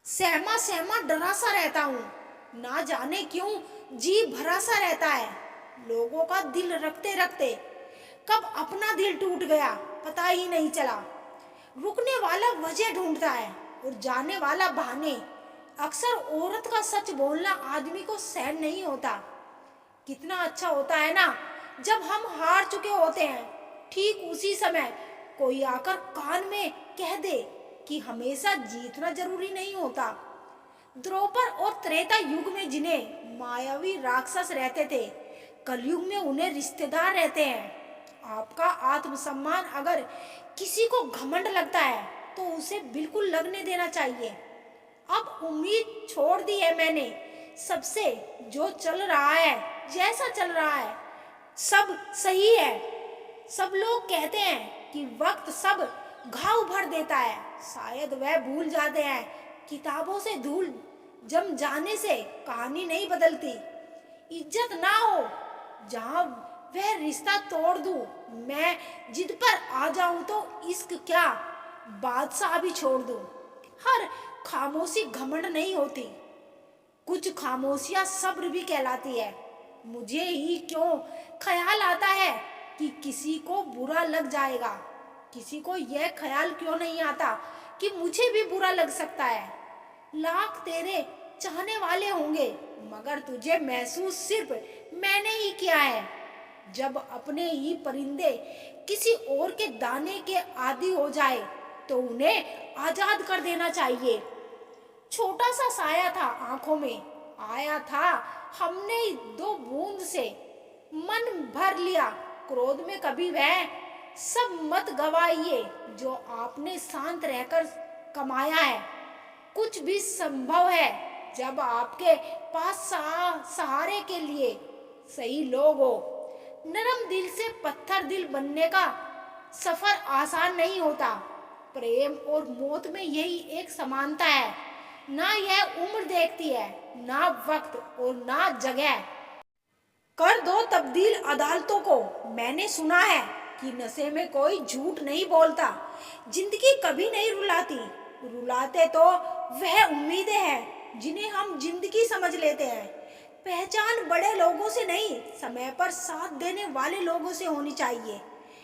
सहमा सहमा डरा सा रहता हूँ। ना जाने क्यों जी भरा सा रहता है। लोगों का दिल रखते रखते कब अपना दिल टूट गया पता ही नहीं चला। रुकने वाला वजह ढूंढता है और जाने वाला बहाने। अक्सर औरत का सच बोलना आदमी को सहन नहीं होता। कितना अच्छा होता है ना जब हम हार चुके होते हैं, ठीक उसी समय कोई आकर कान में कह दे कि हमेशा जीतना जरूरी नहीं होता। द्रौपद और त्रेता युग में जिन्हें मायावी राक्षस रहते थे, कलयुग में उन्हें रिश्तेदार रहते हैं। आपका आत्मसम्मान अगर किसी को घमंड लगता है तो उसे बिल्कुल लगने देना चाहिए। अब उम्मीद छोड़ दी है मैंने सबसे। जो चल रहा है, जैसा चल रहा है, सब सही है। सब लोग कहते हैं कि वक्त सब घाव भर देता है। शायद वह भूल जाते हैं किताबों से धूल जम जाने से कहानी नहीं बदलती। इज्जत ना हो जहां वह रिश्ता तोड़ दूं। मैं जिद पर आ जाऊं तो इश्क क्या बादशाह भी छोड़ दूं। हर खामोशी घमंड नहीं होती, कुछ खामोशियां सब्र भी कहलाती है। मुझे ही क्यों ख्याल आता है कि किसी को बुरा लग जाएगा। किसी को यह ख्याल क्यों नहीं आता कि मुझे भी बुरा लग सकता है। लाख तेरे चाहने वाले होंगे मगर तुझे महसूस सिर्फ मैंने ही किया है। जब अपने ही परिंदे किसी और के दाने के आदी हो जाए तो उन्हें आजाद कर देना चाहिए। छोटा सा साया था आंखों में, आया था हमने दो बूंद से मन भर लिया। क्रोध में कभी वह सब मत गवाइए जो आपने शांत रहकर कमाया है। कुछ भी संभव है जब आपके पास सहारे के लिए सही लोग हो। नरम दिल से पत्थर दिल बनने का सफर आसान नहीं होता। प्रेम और मौत में यही एक समानता है। ना यह उम्र देखती है, ना वक्त और ना जगह। कर दो तब्दील अदालतों को। मैंने सुना है कि नशे में कोई झूठ नहीं बोलता। जिंदगी कभी नहीं रुलाती। रुलाते तो वह उम्मीदें हैं जिन्हें हम जिंदगी समझ लेते हैं। पहचान बड़े लोगों से नहीं, समय पर साथ देने वाले लोगों से होनी चाहिए।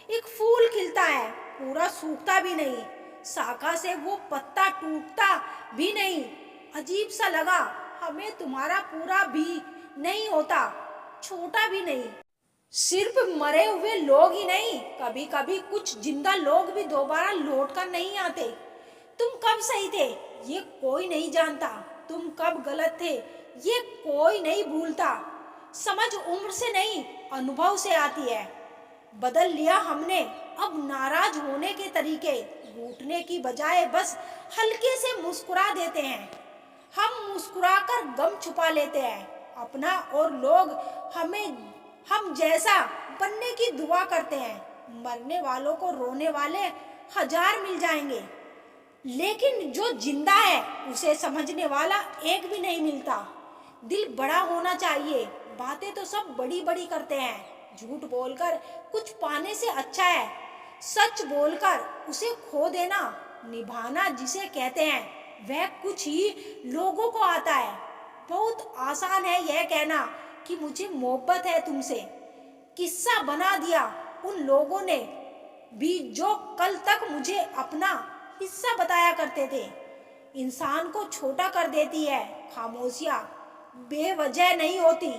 एक फूल खिलता है, पूरा सूखता भी नहीं। शाखा से वो पत्ता टूटता भी नहीं। अजीब सा लगा, हमें तुम्हारा पूरा भी नहीं होता, छोटा भी नहीं। सिर्फ मरे हुए लोग ही नहीं, कभी कभी कुछ जिंदा लोग भी दोबारा लौट कर नहीं आते। तुम कब सही थे ये कोई नहीं जानता। तुम कब गलत थे ये कोई नहीं भूलता। समझ उम्र से नहीं अनुभव से आती है। बदल लिया हमने अब नाराज होने के तरीके। रूठने की बजाय बस हल्के से मुस्कुरा देते हैं। हम मुस्कुराकर गम छुपा लेते हैं अपना, और लोग हमें हम जैसा बनने की दुआ करते हैं। मरने वालों को रोने वाले हजार मिल जाएंगे, लेकिन जो जिंदा है उसे समझने वाला एक भी नहीं मिलता। दिल बड़ा होना चाहिए। बातें तो सब बड़ी बड़ी करते हैं। झूठ बोलकर कुछ पाने से अच्छा है सच बोलकर उसे खो देना। निभाना जिसे कहते हैं वह कुछ ही लोगों को आता है। बहुत आसान है यह कहना कि मुझे मोहब्बत है तुमसे। किस्सा बना दिया उन लोगों ने भी जो कल तक मुझे अपना हिस्सा बताया करते थे। इंसान को छोटा कर देती है खामोशियां, बेवजह नहीं होती।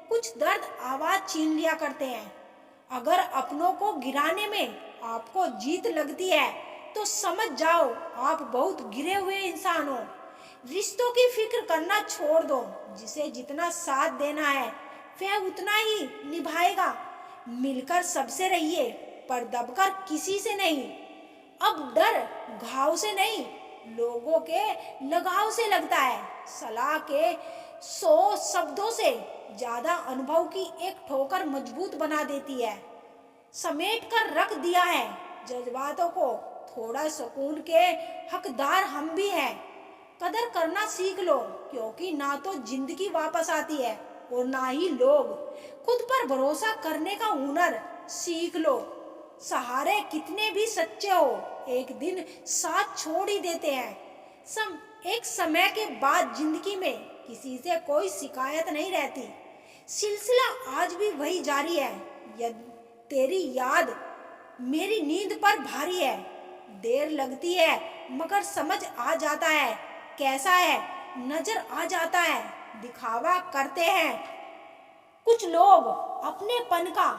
कुछ दर्द आवाज छीन लिया करते हैं। अगर अपनों को गिराने में आपको जीत लगती है तो समझ जाओ आप बहुत गिरे हुए इंसान हो। रिश्तों की फिक्र करना छोड़ दो। जिसे जितना साथ देना है वह उतना ही निभाएगा। मिलकर सबसे रहिए पर दबकर किसी से नहीं। अब डर घाव से नहीं, लोगों के लगाव से लगता है। सलाह के 100 शब्दों से ज्यादा अनुभव की एक ठोकर मजबूत बना देती है। समेट कर रख दिया है जज्बातों को। थोड़ा सुकून के हकदार हम भी हैं। कदर करना सीख लो, क्योंकि ना तो जिंदगी वापस आती है और ना ही लोग। खुद पर भरोसा करने का हुनर सीख लो। सहारे कितने भी सच्चे हो एक दिन साथ छोड़ ही देते हैं। एक समय के बाद जिंदगी में किसी से कोई शिकायत नहीं रहती। सिलसिला आज भी वही जारी है। यदि तेरी याद मेरी नींद पर भारी है, देर लगती है मगर समझ आ जाता है कैसा है, नजर आ जाता है। दिखावा करते हैं कुछ लोग अपनेपन का,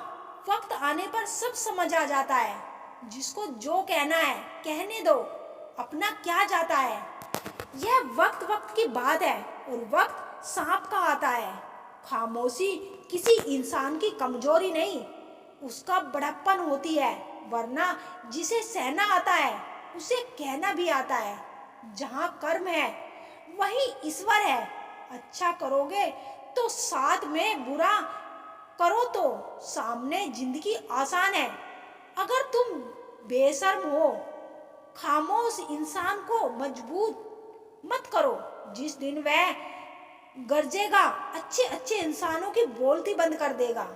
वक्त आने पर सब समझ आ जाता है। जिसको जो कहना है कहने दो, अपना क्या जाता है। यह वक्त वक्त की बात है और वक्त सांप का आता है। खामोशी किसी इंसान की कमजोरी नहीं, उसका बड़प्पन होती है। वरना जिसे सहना आता है उसे कहना भी आता है। जहाँ कर्म है वही ईश्वर है। अच्छा करोगे तो साथ में, बुरा करो तो सामने। जिंदगी आसान है अगर तुम बेशर्म हो। खामोश इंसान को मजबूत मत करो। जिस दिन वह गरजेगा अच्छे अच्छे इंसानों की बोलती बंद कर देगा।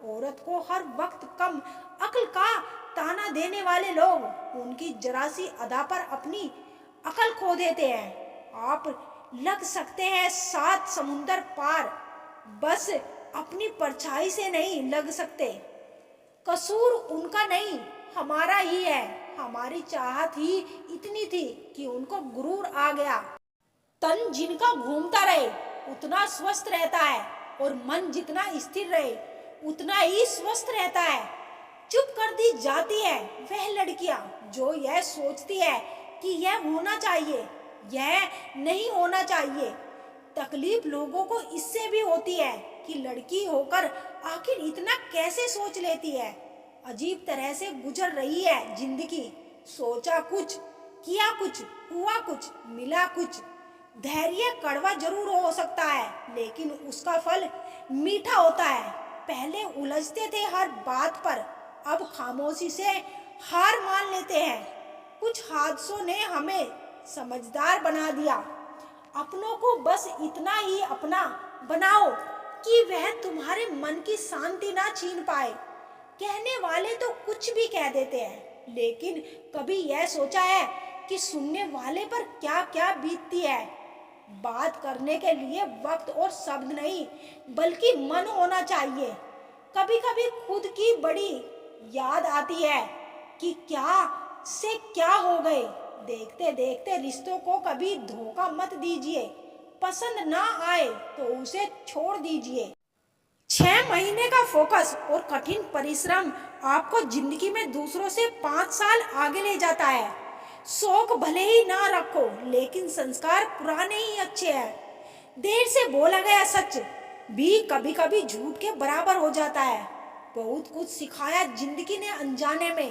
औरत को हर वक्त कम अक्ल का ताना देने वाले लोग उनकी जरा सी अदा पर अपनी अकल खो देते हैं। आप लग सकते हैं 7 समुंदर पार, बस अपनी परछाई से नहीं लग सकते। कसूर उनका नहीं, हमारा ही है। हमारी चाहत ही इतनी थी कि उनको गुरूर आ गया। तन जिनका घूमता रहे उतना स्वस्थ रहता है और मन जितना स्थिर रहे उतना ही स्वस्थ रहता है। चुप कर दी जाती है वह लड़कियां जो यह सोचती है कि यह होना चाहिए, यह नहीं होना चाहिए। तकलीफ लोगों को इससे भी होती है कि लड़की होकर आखिर इतना कैसे सोच लेती है। अजीब तरह से गुजर रही है जिंदगी। सोचा कुछ, किया कुछ, हुआ कुछ, मिला कुछ। धैर्य कड़वा जरूर हो सकता है लेकिन उसका फल मीठा होता है। पहले उलझते थे हर बात पर, अब खामोशी से हार मान लेते हैं। कुछ हादसों ने हमें समझदार बना दिया। अपनों को बस इतना ही अपना बनाओ कि वह तुम्हारे मन की शांति ना छीन पाए। कहने वाले तो कुछ भी कह देते हैं, लेकिन कभी यह सोचा है कि सुनने वाले पर क्या क्या बीतती है। बात करने के लिए वक्त और शब्द नहीं बल्कि मन होना चाहिए। कभी कभी खुद की बड़ी याद आती है कि क्या से क्या हो गए। देखते देखते रिश्तों को कभी धोखा मत दीजिए। पसंद ना आए तो उसे छोड़ दीजिए। 6 महीने का फोकस और कठिन परिश्रम आपको जिंदगी में दूसरों से 5 साल आगे ले जाता है। शौक भले ही ना रखो लेकिन संस्कार पुराने ही अच्छे हैं। देर से बोला गया सच भी कभी कभी झूठ के बराबर हो जाता है। बहुत कुछ सिखाया जिंदगी ने अनजाने में।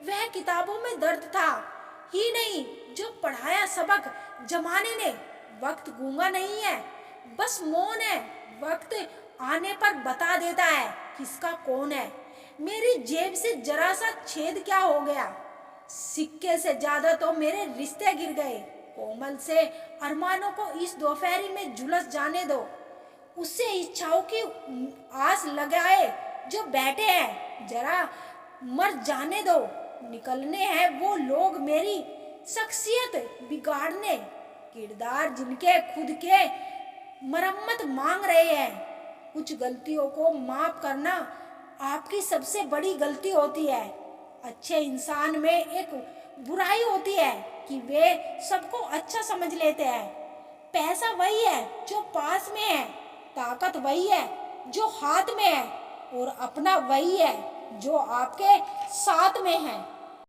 वह किताबों में दर्द था ही नहीं जो पढ़ाया सबक जमाने ने। वक्त गूंगा नहीं है, बस मौन है। वक्त आने पर बता देता है किसका कौन है। मेरी जेब से जरा सा छेद क्या हो गया, सिक्के से ज्यादा तो मेरे रिश्ते गिर गए। कोमल से अरमानों को इस दोपहरी में झुलस जाने दो। उससे इच्छाओं की आस लगाए जो बैठे हैं जरा मर जाने दो। निकलने हैं वो लोग मेरी शख्सियत बिगाड़ने, किरदार जिनके खुद के मरम्मत मांग रहे हैं। कुछ गलतियों को माफ करना आपकी सबसे बड़ी गलती होती है। अच्छे इंसान में एक बुराई होती है कि वे सबको अच्छा समझ लेते हैं। पैसा वही है जो पास में है, ताकत वही है जो हाथ में है और अपना वही है जो आपके साथ में है।